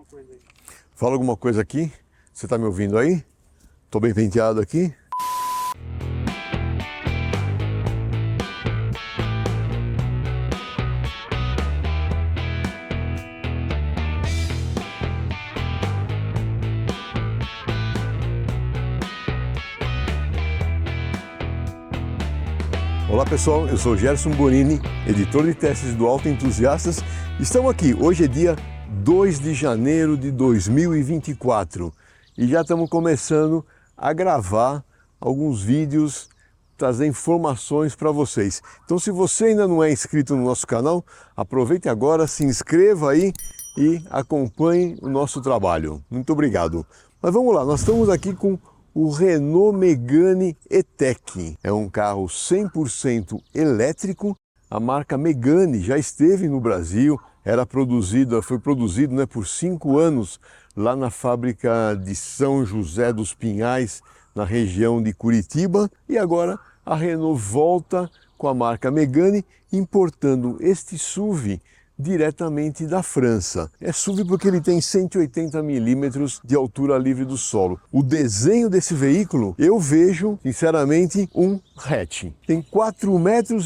coisa aí. Fala alguma coisa aqui. Você tá me ouvindo aí? Tô bem penteado aqui. Olá pessoal, eu sou Gerson Bonini, editor de testes do Auto Entusiastas. Estamos aqui, hoje é dia 2 de janeiro de 2024 e já estamos começando a gravar alguns vídeos, trazer informações para vocês. Então se você ainda não é inscrito no nosso canal, aproveite agora, se inscreva aí e acompanhe o nosso trabalho. Muito obrigado. Mas vamos lá, nós estamos aqui com o Renault Megane E-Tech. É um carro 100% elétrico. A marca Megane já esteve no Brasil, foi produzido por 5 anos lá na fábrica de São José dos Pinhais, na região de Curitiba. E agora a Renault volta com a marca Megane, importando este SUV diretamente da França. É SUV porque ele tem 180 milímetros de altura livre do solo. O desenho desse veículo, eu vejo, sinceramente, um hatch. Tem 4,2 metros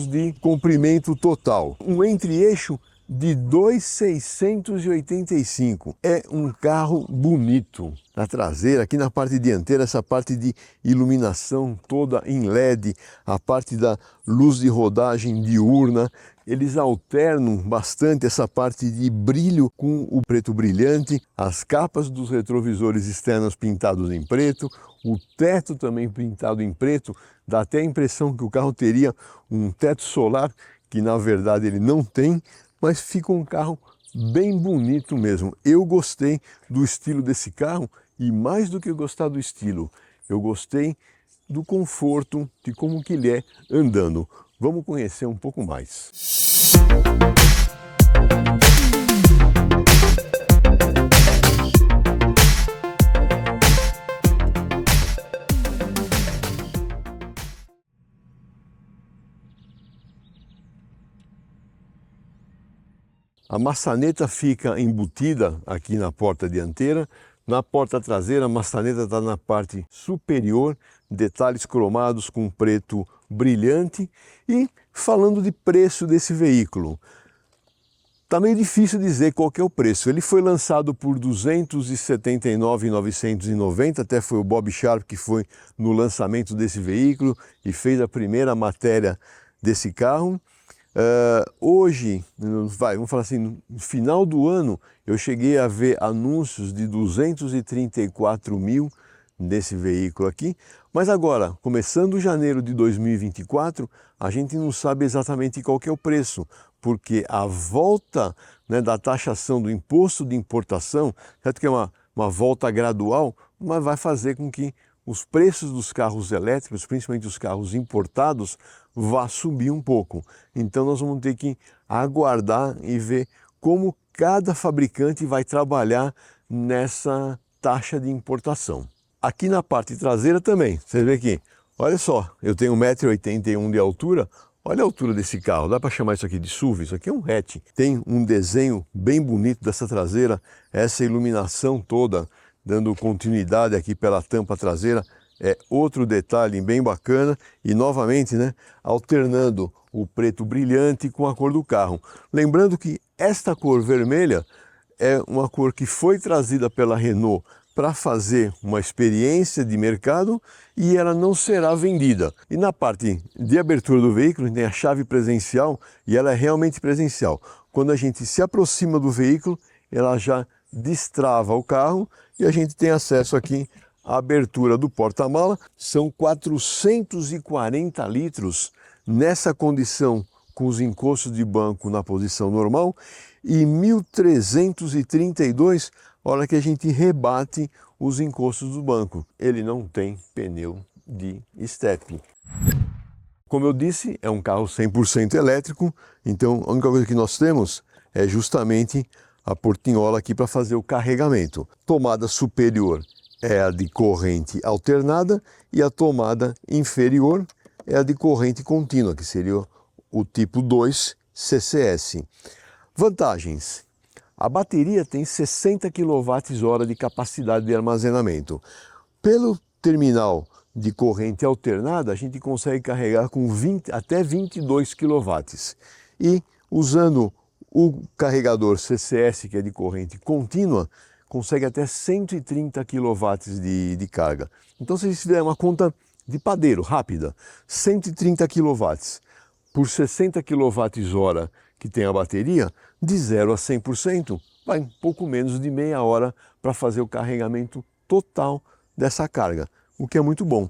de comprimento total. Um entre-eixo de 2,685. É um carro bonito. Na traseira, aqui na parte dianteira, essa parte de iluminação toda em LED, a parte da luz de rodagem diurna, eles alternam bastante essa parte de brilho com o preto brilhante, as capas dos retrovisores externos pintados em preto, o teto também pintado em preto, dá até a impressão que o carro teria um teto solar, que na verdade ele não tem, mas fica um carro bem bonito mesmo. Eu gostei do estilo desse carro e mais do que gostar do estilo, eu gostei do conforto, de como que ele é andando. Vamos conhecer um pouco mais. A maçaneta fica embutida aqui na porta dianteira. Na porta traseira, a maçaneta está na parte superior, detalhes cromados com preto brilhante. E falando de preço desse veículo, está meio difícil dizer qual que é o preço. Ele foi lançado por R$ 279.990, até foi o Bob Sharp que foi no lançamento desse veículo e fez a primeira matéria desse carro. Hoje, vamos falar assim, no final do ano, eu cheguei a ver anúncios de 234 mil desse veículo aqui, mas agora, começando janeiro de 2024, a gente não sabe exatamente qual que é o preço, porque a volta da taxação do imposto de importação, certo que é uma volta gradual, mas vai fazer com que os preços dos carros elétricos, principalmente os carros importados, vá subir um pouco. Então nós vamos ter que aguardar e ver como cada fabricante vai trabalhar nessa taxa de importação. Aqui na parte traseira também, você vê aqui, olha só, eu tenho 1,81 m de altura, olha a altura desse carro, dá para chamar isso aqui de SUV? Isso aqui é um hatch. Tem um desenho bem bonito dessa traseira, essa iluminação toda, dando continuidade aqui pela tampa traseira, é outro detalhe bem bacana e novamente, alternando o preto brilhante com a cor do carro. Lembrando que esta cor vermelha é uma cor que foi trazida pela Renault para fazer uma experiência de mercado e ela não será vendida. E na parte de abertura do veículo tem a chave presencial e ela é realmente presencial. Quando a gente se aproxima do veículo, ela já destrava o carro e a gente tem acesso aqui à abertura do porta-mala. São 440 litros nessa condição com os encostos de banco na posição normal e 1.332 hora que a gente rebate os encostos do banco. Ele não tem pneu de estepe. Como eu disse, é um carro 100% elétrico, então a única coisa que nós temos é justamente a portinhola aqui para fazer o carregamento. Tomada superior é a de corrente alternada e a tomada inferior é a de corrente contínua, que seria o tipo 2 CCS. Vantagens: A bateria tem 60 kWh de capacidade de armazenamento. Pelo terminal de corrente alternada, a gente consegue carregar com até 22 kW. E usando o carregador CCS, que é de corrente contínua, consegue até 130 kW de carga. Então, se a gente fizer uma conta de padeiro rápida, 130 kW por 60 kWh que tem a bateria, de 0 a 100%, vai um pouco menos de meia hora para fazer o carregamento total dessa carga, o que é muito bom.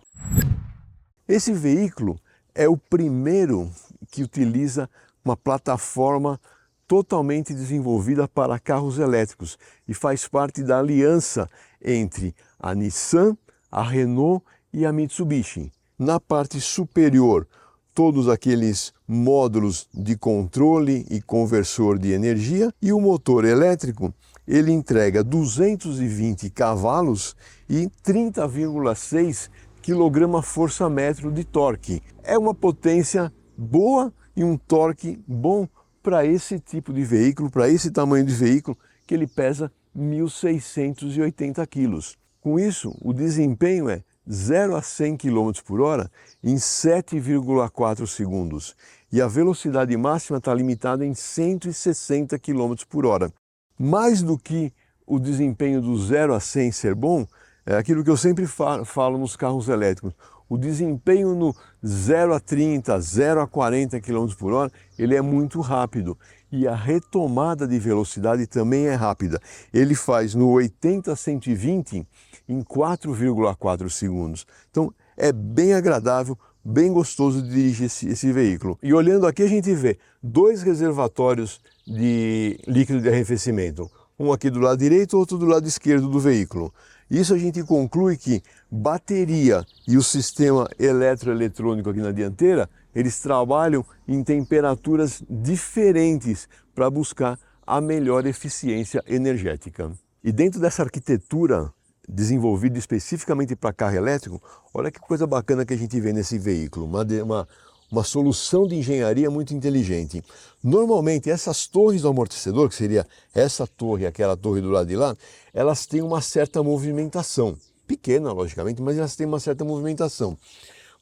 Esse veículo é o primeiro que utiliza uma plataforma totalmente desenvolvida para carros elétricos e faz parte da aliança entre a Nissan, a Renault e a Mitsubishi. Na parte superior, todos aqueles módulos de controle e conversor de energia, e o motor elétrico, ele entrega 220 cavalos e 30,6 kgfm de torque. É uma potência boa e um torque bom para esse tipo de veículo, para esse tamanho de veículo, que ele pesa 1.680 quilos. Com isso, o desempenho é 0 a 100 km por hora em 7,4 segundos. E a velocidade máxima está limitada em 160 km por hora. Mais do que o desempenho do 0 a 100 ser bom, é aquilo que eu sempre falo nos carros elétricos. O desempenho no 0 a 30, 0 a 40 km por hora, ele é muito rápido. E a retomada de velocidade também é rápida. Ele faz no 80 a 120 em 4,4 segundos. Então é bem agradável, bem gostoso de dirigir esse veículo. E olhando aqui a gente vê dois reservatórios de líquido de arrefecimento. Um aqui do lado direito, outro do lado esquerdo do veículo. Isso a gente conclui que bateria e o sistema eletroeletrônico aqui na dianteira, eles trabalham em temperaturas diferentes para buscar a melhor eficiência energética. E dentro dessa arquitetura desenvolvida especificamente para carro elétrico, olha que coisa bacana que a gente vê nesse veículo, uma solução de engenharia muito inteligente. Normalmente essas torres do amortecedor, que seria essa torre e aquela torre do lado de lá, elas têm uma certa movimentação, pequena logicamente, mas elas têm uma certa movimentação.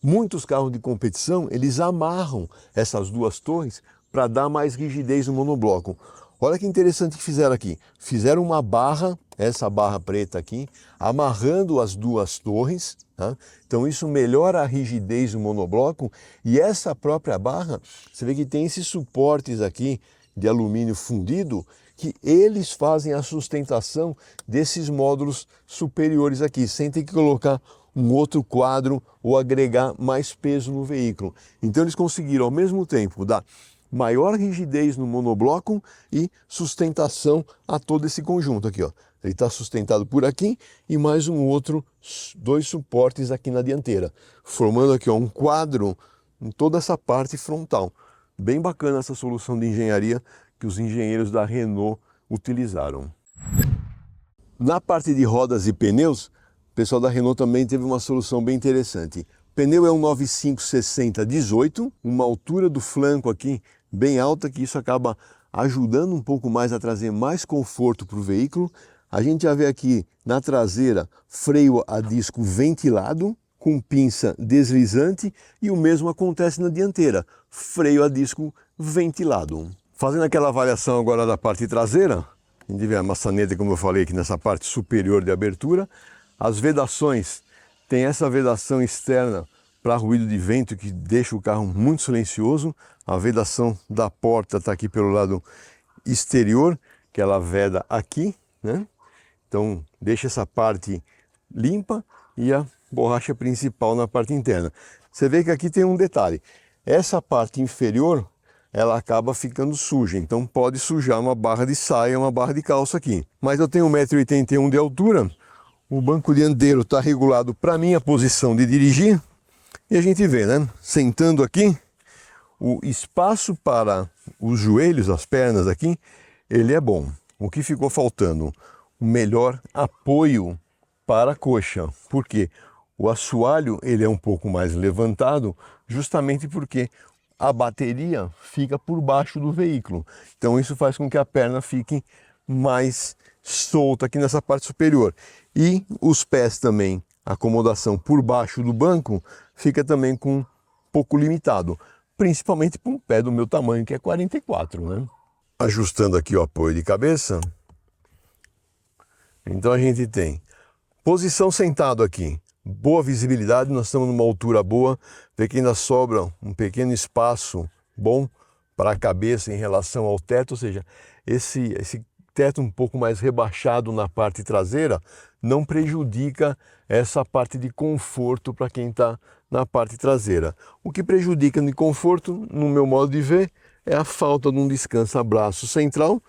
Muitos carros de competição, eles amarram essas duas torres para dar mais rigidez no monobloco. Olha que interessante que fizeram aqui. Fizeram uma barra, essa barra preta aqui, amarrando as duas torres. Tá? Então isso melhora a rigidez do monobloco. E essa própria barra, você vê que tem esses suportes aqui de alumínio fundido, que eles fazem a sustentação desses módulos superiores aqui, sem ter que colocar um outro quadro ou agregar mais peso no veículo. Então eles conseguiram ao mesmo tempo dar maior rigidez no monobloco e sustentação a todo esse conjunto aqui, ó. Ele está sustentado por aqui e mais dois suportes aqui na dianteira, formando aqui, ó, um quadro em toda essa parte frontal. Bem bacana essa solução de engenharia que os engenheiros da Renault utilizaram. Na parte de rodas e pneus, o pessoal da Renault também teve uma solução bem interessante. O pneu é um 95/60/18, uma altura do flanco aqui bem alta, que isso acaba ajudando um pouco mais a trazer mais conforto para o veículo. A gente já vê aqui na traseira freio a disco ventilado, com pinça deslizante, e o mesmo acontece na dianteira, freio a disco ventilado. Fazendo aquela avaliação agora da parte traseira, a gente vê a maçaneta, como eu falei, aqui nessa parte superior de abertura. As vedações, tem essa vedação externa para ruído de vento que deixa o carro muito silencioso. A vedação da porta está aqui pelo lado exterior, que ela veda aqui, né? Então deixa essa parte limpa e a borracha principal na parte interna. Você vê que aqui tem um detalhe, essa parte inferior ela acaba ficando suja, então pode sujar uma barra de saia, uma barra de calça aqui. Mas eu tenho 1,81 m de altura, o banco dianteiro está regulado para a minha posição de dirigir, e a gente vê, né? Sentando aqui, o espaço para os joelhos, as pernas aqui, ele é bom. O que ficou faltando? O melhor apoio para a coxa. Por quê? O assoalho ele é um pouco mais levantado, justamente porque a bateria fica por baixo do veículo. Então isso faz com que a perna fique mais solta aqui nessa parte superior. E os pés também, a acomodação por baixo do banco, fica também com um pouco limitado, principalmente para um pé do meu tamanho, que é 44, né? Ajustando aqui o apoio de cabeça, então a gente tem posição sentado aqui, boa visibilidade, nós estamos numa altura boa, vê que ainda sobra um pequeno espaço bom para a cabeça em relação ao teto, ou seja, esse teto um pouco mais rebaixado na parte traseira não prejudica essa parte de conforto para quem está na parte traseira. O que prejudica no conforto, no meu modo de ver, é a falta de um descansa-braço central,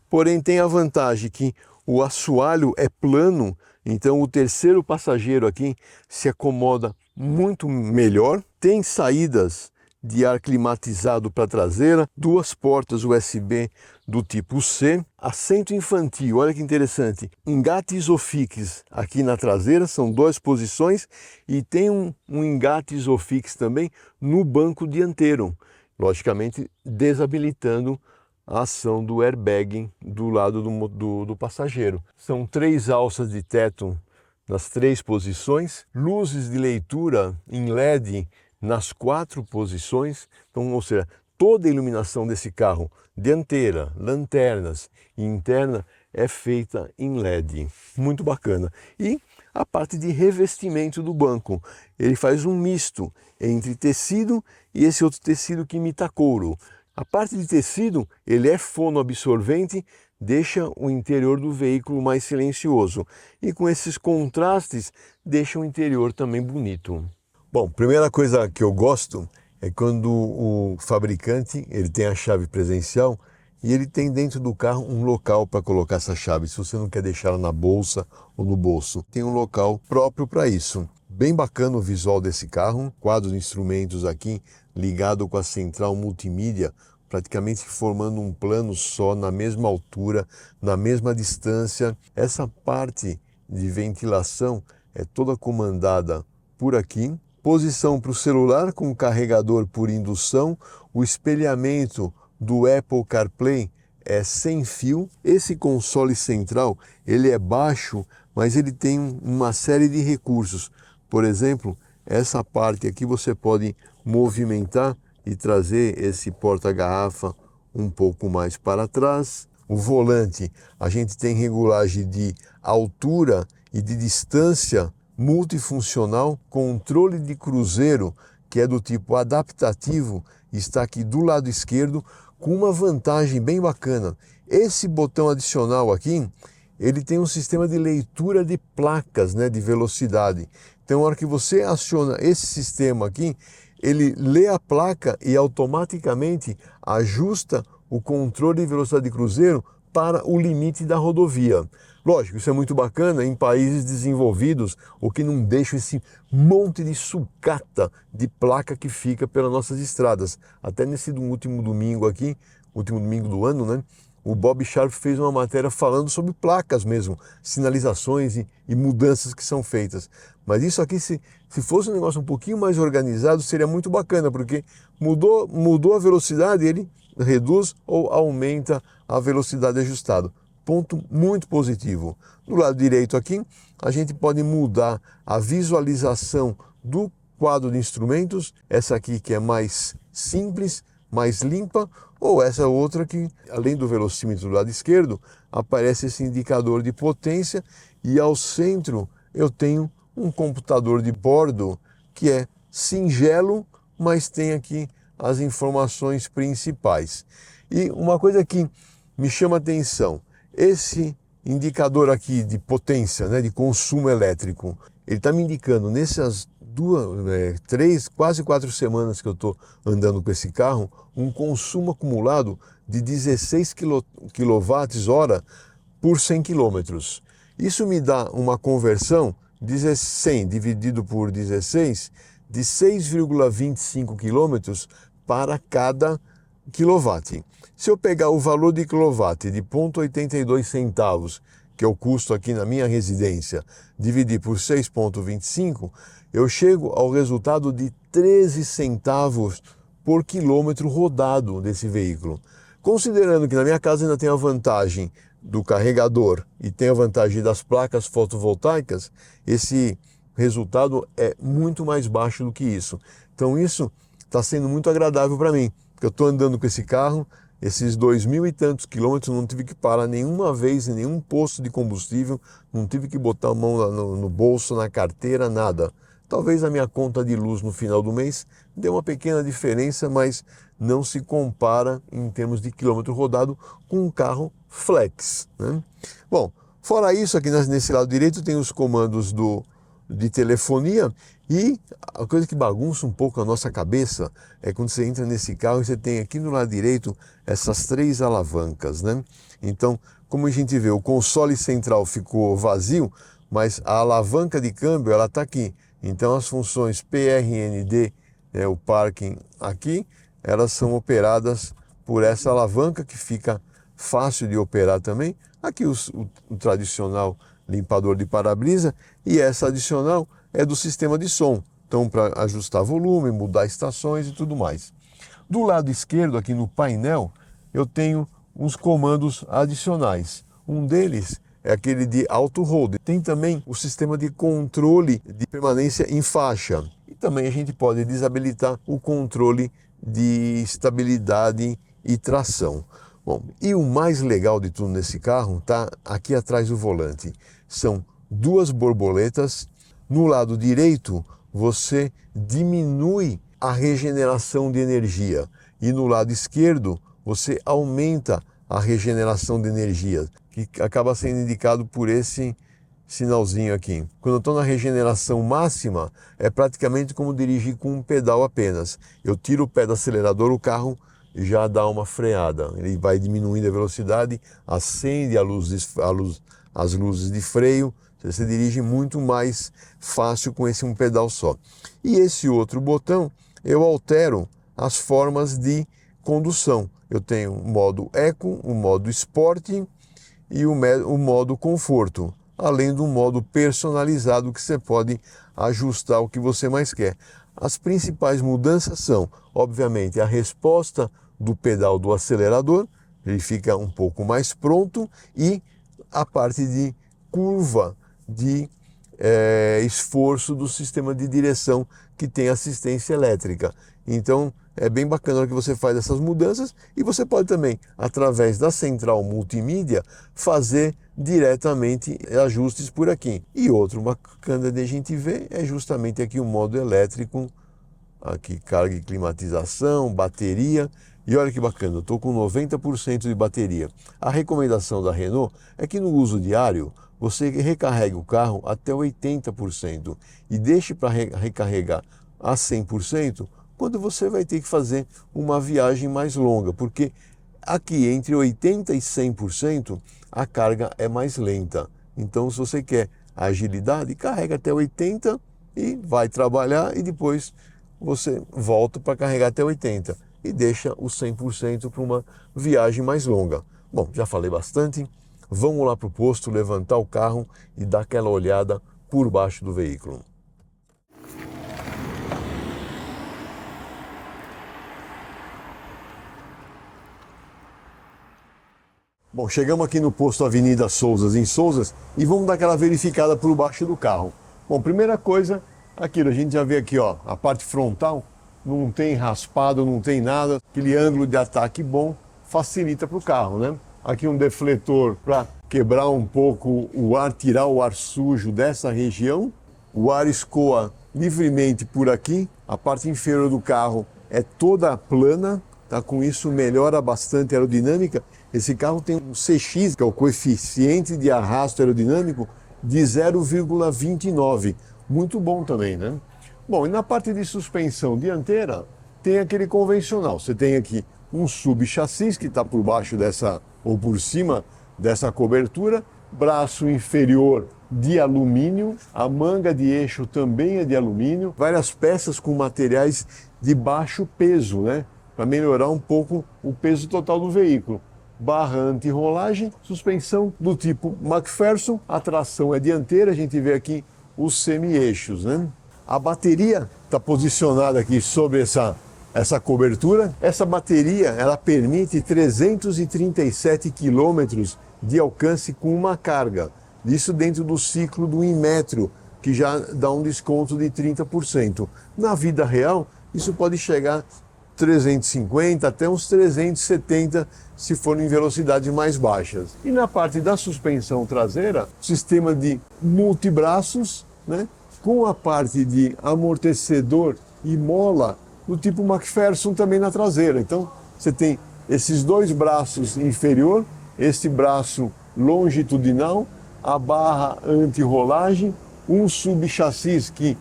porém tem a vantagem que o assoalho é plano, então o terceiro passageiro aqui se acomoda muito melhor, tem saídas de ar climatizado para a traseira, duas portas USB do tipo C, assento infantil, olha que interessante, engate Isofix aqui na traseira, são duas posições, e tem um engate Isofix também no banco dianteiro, logicamente desabilitando a ação do airbag do lado do passageiro. São 3 alças de teto nas 3 posições, luzes de leitura em LED nas 4 posições, então, ou seja, toda a iluminação desse carro, dianteira, lanternas e interna, é feita em LED. Muito bacana. E a parte de revestimento do banco, ele faz um misto entre tecido e esse outro tecido que imita couro. A parte de tecido, ele é fonoabsorvente, deixa o interior do veículo mais silencioso. E com esses contrastes, deixa o interior também bonito. Bom, primeira coisa que eu gosto é quando o fabricante ele tem a chave presencial e ele tem dentro do carro um local para colocar essa chave. Se você não quer deixar ela na bolsa ou no bolso, tem um local próprio para isso. Bem bacana o visual desse carro, quadro de instrumentos aqui ligado com a central multimídia, praticamente formando um plano só, na mesma altura, na mesma distância. Essa parte de ventilação é toda comandada por aqui. Posição para o celular com carregador por indução, o espelhamento do Apple CarPlay é sem fio. Esse console central ele é baixo, mas ele tem uma série de recursos. Por exemplo, essa parte aqui você pode movimentar e trazer esse porta-garrafa um pouco mais para trás. O volante, a gente tem regulagem de altura e de distância multifuncional, controle de cruzeiro, que é do tipo adaptativo, está aqui do lado esquerdo, com uma vantagem bem bacana. Esse botão adicional aqui, ele tem um sistema de leitura de placas, né, de velocidade. Então, na hora que você aciona esse sistema aqui, ele lê a placa e automaticamente ajusta o controle de velocidade de cruzeiro para o limite da rodovia. Lógico, isso é muito bacana em países desenvolvidos, ou que não deixam esse monte de sucata de placa que fica pelas nossas estradas. Até nesse último domingo aqui, último domingo do ano, né? O Bob Sharp fez uma matéria falando sobre placas mesmo, sinalizações e mudanças que são feitas. Mas isso aqui, se fosse um negócio um pouquinho mais organizado, seria muito bacana, porque mudou a velocidade, ele reduz ou aumenta a velocidade ajustada. Ponto muito positivo. Do lado direito aqui, a gente pode mudar a visualização do quadro de instrumentos, essa aqui que é mais simples, mais limpa, ou essa outra que, além do velocímetro do lado esquerdo, aparece esse indicador de potência e ao centro eu tenho um computador de bordo que é singelo, mas tem aqui as informações principais. E uma coisa que me chama a atenção, esse indicador aqui de potência, né, de consumo elétrico, ele está me indicando nessas 3, quase 4 semanas que eu estou andando com esse carro, um consumo acumulado de 16 kWh por 100 km. Isso me dá uma conversão de 100 dividido por 16 de 6,25 km para cada quilowatt. Se eu pegar o valor de quilowatt de 0,82 centavos, que é o custo aqui na minha residência, dividir por 6,25, eu chego ao resultado de 13 centavos por quilômetro rodado desse veículo. Considerando que na minha casa ainda tem a vantagem do carregador e tem a vantagem das placas fotovoltaicas, esse resultado é muito mais baixo do que isso. Então isso está sendo muito agradável para mim, porque eu estou andando com esse carro, esses 2.000 e tantos quilômetros, não tive que parar nenhuma vez em nenhum posto de combustível, não tive que botar a mão no bolso, na carteira, nada. Talvez a minha conta de luz no final do mês dê uma pequena diferença, mas não se compara em termos de quilômetro rodado com um carro flex, né? Bom, fora isso, aqui nesse lado direito tem os comandos de telefonia, e a coisa que bagunça um pouco a nossa cabeça é quando você entra nesse carro e você tem aqui no lado direito essas 3 alavancas, né? Então, como a gente vê, o console central ficou vazio, mas a alavanca de câmbio ela está aqui. Então as funções PRND, o parking aqui, elas são operadas por essa alavanca que fica fácil de operar também. Aqui o tradicional limpador de para-brisa, e essa adicional é do sistema de som. Então, para ajustar volume, mudar estações e tudo mais. Do lado esquerdo, aqui no painel, eu tenho uns comandos adicionais. Um deles é aquele de auto hold. Tem também o sistema de controle de permanência em faixa. E também a gente pode desabilitar o controle de estabilidade e tração. Bom, e o mais legal de tudo nesse carro está aqui atrás do volante. São 2 borboletas. No lado direito, você diminui a regeneração de energia. E no lado esquerdo, você aumenta a regeneração de energia, que acaba sendo indicado por esse sinalzinho aqui. Quando eu estou na regeneração máxima, é praticamente como dirigir com um pedal apenas. Eu tiro o pé do acelerador, o carro já dá uma freada. Ele vai diminuindo a velocidade, acende as luzes de freio. Você dirige muito mais fácil com esse um pedal só. E esse outro botão, eu altero as formas de condução. Eu tenho o modo Eco, o modo Sport e o modo Conforto, além do modo personalizado que você pode ajustar o que você mais quer. As principais mudanças são, obviamente, a resposta do pedal do acelerador, ele fica um pouco mais pronto, e a parte de curva de esforço do sistema de direção que tem assistência elétrica. Então é bem bacana que você faz essas mudanças, e você pode também, através da central multimídia, fazer diretamente ajustes por aqui. E outro bacana de a gente ver é justamente aqui o modo elétrico, aqui carga e climatização, bateria. E olha que bacana, eu estou com 90% de bateria. A recomendação da Renault é que no uso diário você recarregue o carro até 80% e deixe para recarregar a 100% quando você vai ter que fazer uma viagem mais longa, porque aqui entre 80% e 100% a carga é mais lenta. Então, se você quer agilidade, carrega até 80% e vai trabalhar, e depois você volta para carregar até 80% e deixa o 100% para uma viagem mais longa. Bom, já falei bastante. Vamos lá para o posto, levantar o carro e dar aquela olhada por baixo do veículo. Bom, chegamos aqui no posto Avenida Sousas, em Sousas, e vamos dar aquela verificada por baixo do carro. Bom, primeira coisa, aquilo, a gente já vê aqui, ó, a parte frontal não tem raspado, não tem nada, aquele ângulo de ataque bom facilita para o carro, né? Aqui um defletor para quebrar um pouco o ar, tirar o ar sujo dessa região. O ar escoa livremente por aqui. A parte inferior do carro é toda plana, tá? Com isso melhora bastante a aerodinâmica. Esse carro tem um CX, que é o coeficiente de arrasto aerodinâmico, de 0,29. Muito bom também, né? Bom, e na parte de suspensão dianteira, tem aquele convencional. Você tem aqui um subchassis que está por baixo dessa, ou por cima dessa cobertura, braço inferior de alumínio, a manga de eixo também é de alumínio, várias peças com materiais de baixo peso, né? Para melhorar um pouco o peso total do veículo. Barra anti-rolagem, suspensão do tipo McPherson, a tração é dianteira, a gente vê aqui os semi-eixos, né? A bateria está posicionada aqui sobre essa essa cobertura. Essa bateria, ela permite 337 quilômetros de alcance com uma carga. Isso dentro do ciclo do Inmetro, que já dá um desconto de 30%. Na vida real, isso pode chegar 350 até uns 370 se for em velocidades mais baixas. E na parte da suspensão traseira, sistema de multibraços, né, com a parte de amortecedor e mola do tipo McPherson também na traseira. Então você tem esses dois braços inferior, este braço longitudinal, a barra anti-rolagem, um subchassis que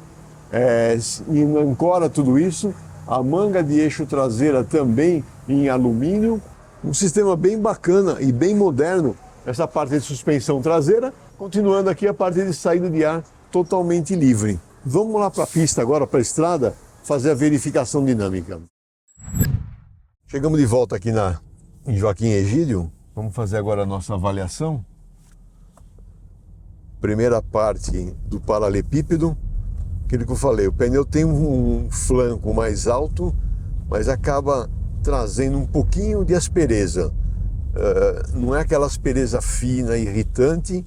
ancora tudo isso, a manga de eixo traseira também em alumínio, um sistema bem bacana e bem moderno, essa parte de suspensão traseira, continuando aqui a parte de saída de ar totalmente livre. Vamos lá para a pista agora, para a estrada, fazer a verificação dinâmica. Chegamos de volta aqui em Joaquim Egídio, vamos fazer agora a nossa avaliação. Primeira parte do paralelepípedo, aquilo que eu falei, o pneu tem um flanco mais alto, mas acaba trazendo um pouquinho de aspereza. Não é aquela aspereza fina, irritante,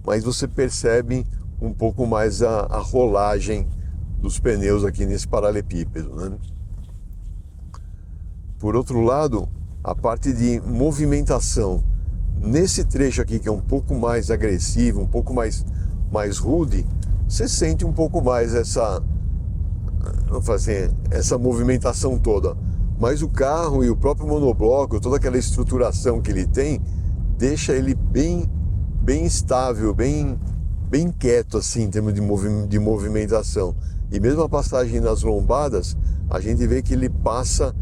mas você percebe um pouco mais a rolagem dos pneus aqui nesse paralelepípedo, né? Por outro lado, a parte de movimentação, nesse trecho aqui que é um pouco mais agressivo, um pouco mais rude, você sente um pouco mais essa movimentação toda. Mas o carro e o próprio monobloco, toda aquela estruturação que ele tem, deixa ele bem estável, bem quieto assim, em termos de movimentação. E mesmo a passagem nas lombadas, a gente vê que ele passa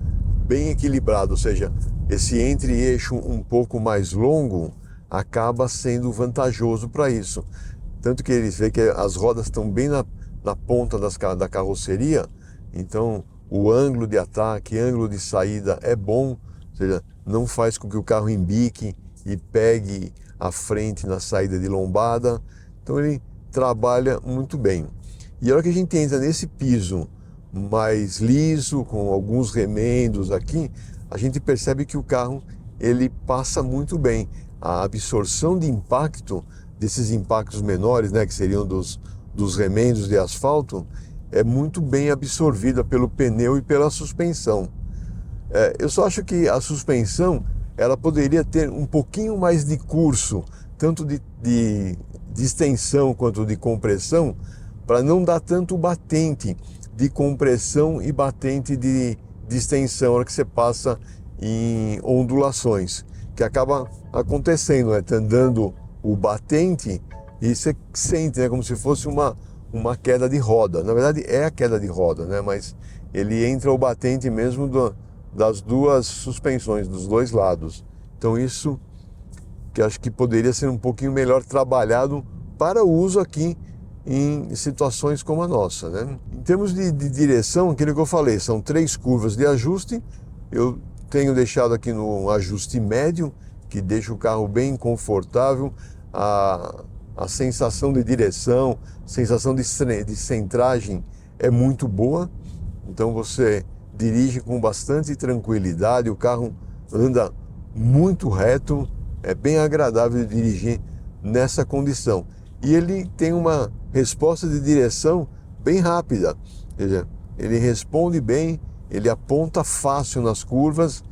bem equilibrado, ou seja, esse entre-eixo um pouco mais longo acaba sendo vantajoso para isso. Tanto que eles veem que as rodas estão bem na ponta da carroceria, então o ângulo de ataque, ângulo de saída é bom, ou seja, não faz com que o carro embique e pegue a frente na saída de lombada, então ele trabalha muito bem. E a hora que a gente entra nesse piso mais liso, com alguns remendos aqui, a gente percebe que o carro ele passa muito bem. A absorção de impacto, desses impactos menores, né, que seriam dos remendos de asfalto, é muito bem absorvida pelo pneu e pela suspensão. Eu só acho que a suspensão ela poderia ter um pouquinho mais de curso, tanto de extensão quanto de compressão, para não dar tanto batente de compressão e batente de extensão na hora que você passa em ondulações, que acaba acontecendo, né? Tá andando o batente e você sente, né, como se fosse uma queda de roda. Na verdade é a queda de roda, né? Mas ele entra o batente mesmo das duas suspensões, dos dois lados. Então isso que acho que poderia ser um pouquinho melhor trabalhado para o uso aqui em situações como a nossa, né? Em termos de direção, aquilo que eu falei, são 3 curvas de ajuste. Eu tenho deixado aqui no ajuste médio, que deixa o carro bem confortável. A sensação de direção, sensação de centragem é muito boa. Então você dirige com bastante tranquilidade, o carro anda muito reto, é bem agradável dirigir nessa condição. E ele tem uma resposta de direção bem rápida, ou seja, ele responde bem, ele aponta fácil nas curvas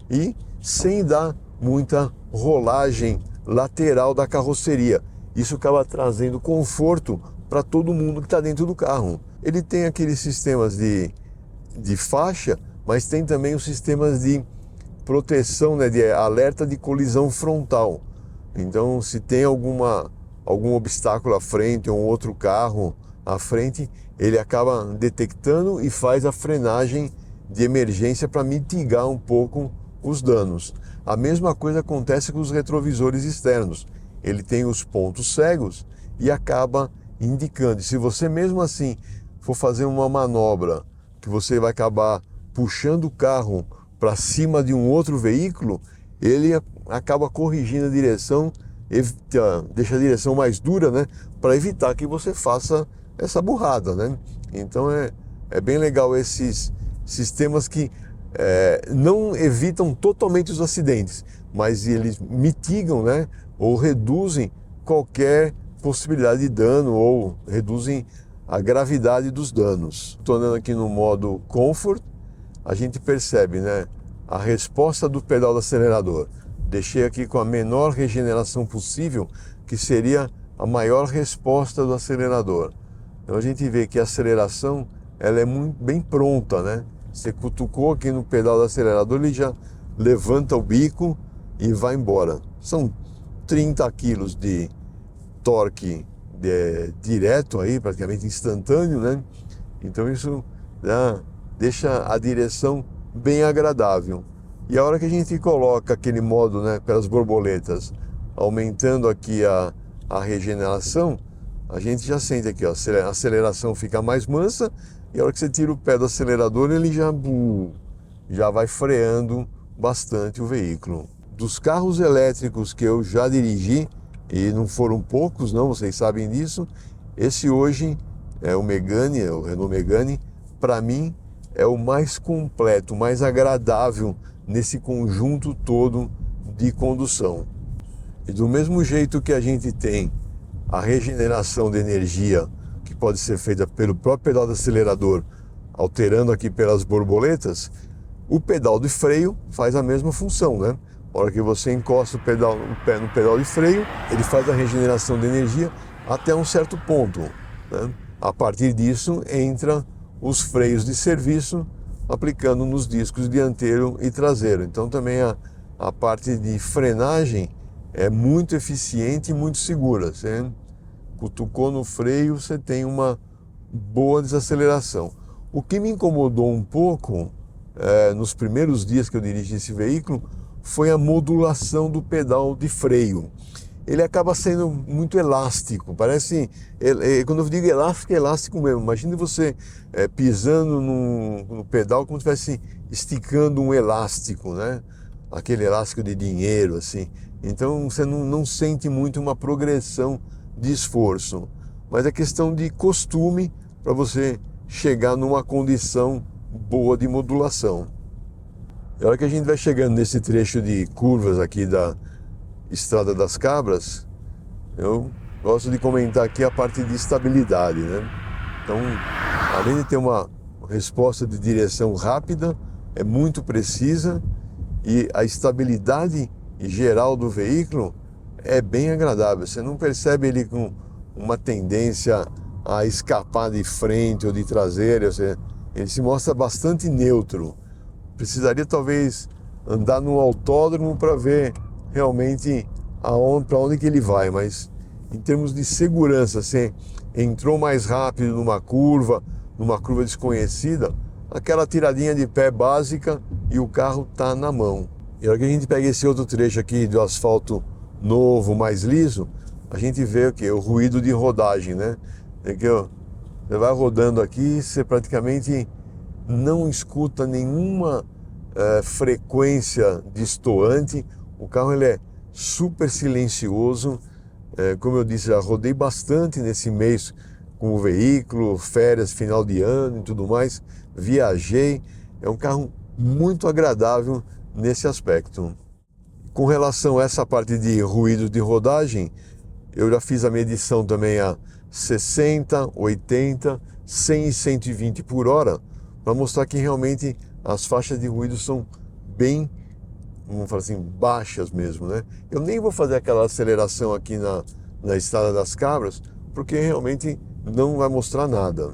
e sem dar muita rolagem lateral da carroceria. Isso acaba trazendo conforto para todo mundo que está dentro do carro. Ele tem aqueles sistemas de faixa, mas tem também os sistemas de proteção, né, de alerta de colisão frontal. Então, se tem algum obstáculo à frente ou um outro carro à frente, ele acaba detectando e faz a frenagem de emergência para mitigar um pouco os danos. A mesma coisa acontece com os retrovisores externos. Ele tem os pontos cegos e acaba indicando. Se você mesmo assim for fazer uma manobra que você vai acabar puxando o carro para cima de um outro veículo, ele acaba corrigindo a direção, deixa a direção mais dura, né, para evitar que você faça essa burrada, né? Então é bem legal esses sistemas que não evitam totalmente os acidentes, mas eles mitigam, né, ou reduzem qualquer possibilidade de dano ou reduzem a gravidade dos danos. Tornando aqui no modo Comfort, a gente percebe, né, a resposta do pedal do acelerador. Deixei aqui com a menor regeneração possível, que seria a maior resposta do acelerador. Então a gente vê que a aceleração ela é muito bem pronta, né? Você cutucou aqui no pedal do acelerador, ele já levanta o bico e vai embora. São 30 quilos de torque direto aí, praticamente instantâneo, né? Então isso deixa a direção bem agradável. E a hora que a gente coloca aquele modo, né, pelas borboletas, aumentando aqui a regeneração, a gente já sente aqui, ó, a aceleração fica mais mansa, e a hora que você tira o pé do acelerador, ele já vai freando bastante o veículo. Dos carros elétricos que eu já dirigi, e não foram poucos, não, vocês sabem disso, esse hoje é o Megane, o Renault Megane, para mim é o mais completo, o mais agradável nesse conjunto todo de condução. E do mesmo jeito que a gente tem a regeneração de energia, que pode ser feita pelo próprio pedal do acelerador, alterando aqui pelas borboletas, o pedal de freio faz a mesma função, né? Na hora que você encosta o pé no pedal de freio, ele faz a regeneração de energia até um certo ponto, né? A partir disso, entra os freios de serviço, aplicando nos discos dianteiro e traseiro. Então também a parte de frenagem é muito eficiente e muito segura. Você cutucou no freio, você tem uma boa desaceleração. O que me incomodou um pouco nos primeiros dias que eu dirigi esse veículo foi a modulação do pedal de freio. Ele acaba sendo muito elástico, parece, quando eu digo elástico, é elástico mesmo. Imagine você pisando no pedal como se estivesse esticando um elástico, né? Aquele elástico de dinheiro, assim. Então você não sente muito uma progressão de esforço, mas é questão de costume para você chegar numa condição boa de modulação. E a hora que a gente vai chegando nesse trecho de curvas aqui da Estrada das Cabras, eu gosto de comentar aqui a parte de estabilidade, né? Então, além de ter uma resposta de direção rápida, é muito precisa, e a estabilidade geral do veículo é bem agradável. Você não percebe ele com uma tendência a escapar de frente ou de traseira. Ele se mostra bastante neutro. Precisaria talvez andar num autódromo para ver realmente para onde que ele vai, mas em termos de segurança, você entrou mais rápido numa curva desconhecida, aquela tiradinha de pé básica e o carro está na mão. E a hora que a gente pega esse outro trecho aqui do asfalto novo, mais liso, a gente vê o quê? O ruído de rodagem, né? Você vai rodando aqui, você praticamente não escuta nenhuma frequência distoante. O carro ele é super silencioso. Como eu disse, já rodei bastante nesse mês com o veículo, férias, final de ano e tudo mais. Viajei. É um carro muito agradável nesse aspecto. Com relação a essa parte de ruído de rodagem, eu já fiz a medição também a 60, 80, 100 e 120 por hora, para mostrar que realmente as faixas de ruído são bem, vamos falar assim, baixas mesmo, né? Eu nem vou fazer aquela aceleração aqui na Estrada das Cabras, porque realmente não vai mostrar nada.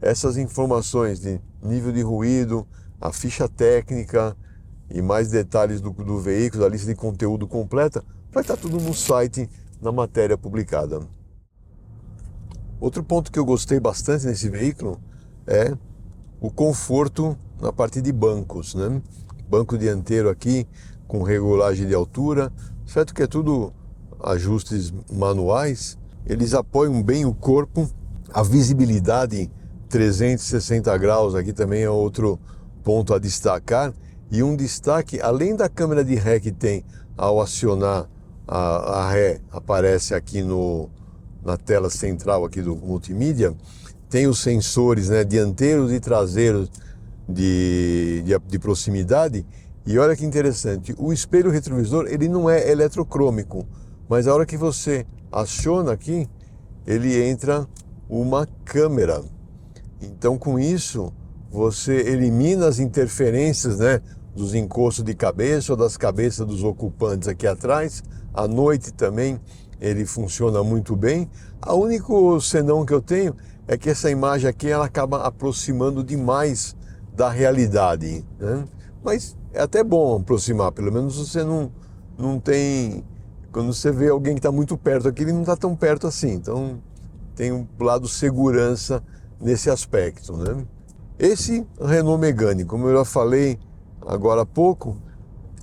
Essas informações de nível de ruído, a ficha técnica e mais detalhes do veículo, a lista de conteúdo completa, vai estar tudo no site, na matéria publicada. Outro ponto que eu gostei bastante nesse veículo é o conforto na parte de bancos, né? Banco dianteiro aqui com regulagem de altura, certo que é tudo ajustes manuais, eles apoiam bem o corpo, a visibilidade 360 graus aqui também é outro ponto a destacar, e um destaque, além da câmera de ré que tem ao acionar a ré, aparece aqui na tela central aqui do multimídia, tem os sensores, né, dianteiros e traseiros de proximidade. E olha que interessante, o espelho retrovisor ele não é eletrocrômico, mas a hora que você aciona aqui, ele entra uma câmera. Então com isso você elimina as interferências, né, dos encostos de cabeça ou das cabeças dos ocupantes aqui atrás. À noite também ele funciona muito bem. O único senão que eu tenho é que essa imagem aqui ela acaba aproximando demais da realidade, né? Mas é até bom aproximar, pelo menos você não tem... Quando você vê alguém que está muito perto aqui, ele não está tão perto assim. Então tem um lado segurança nesse aspecto, né? Esse Renault Megane, como eu já falei agora há pouco,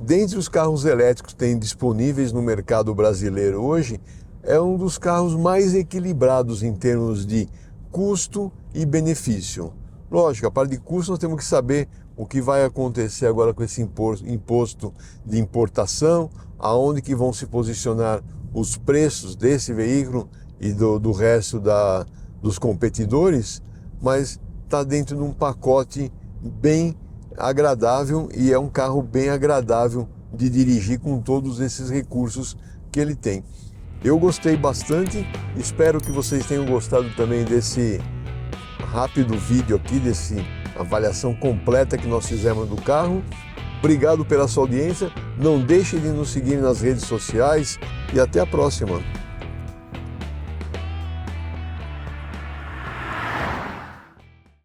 dentre os carros elétricos que tem disponíveis no mercado brasileiro hoje, é um dos carros mais equilibrados em termos de custo e benefício. Lógico, a parte de custo nós temos que saber o que vai acontecer agora com esse imposto de importação, aonde que vão se posicionar os preços desse veículo e do resto dos competidores, mas está dentro de um pacote bem agradável e é um carro bem agradável de dirigir com todos esses recursos que ele tem. Eu gostei bastante, espero que vocês tenham gostado também desse rápido vídeo aqui, dessa avaliação completa que nós fizemos do carro. Obrigado pela sua audiência, não deixe de nos seguir nas redes sociais e até a próxima.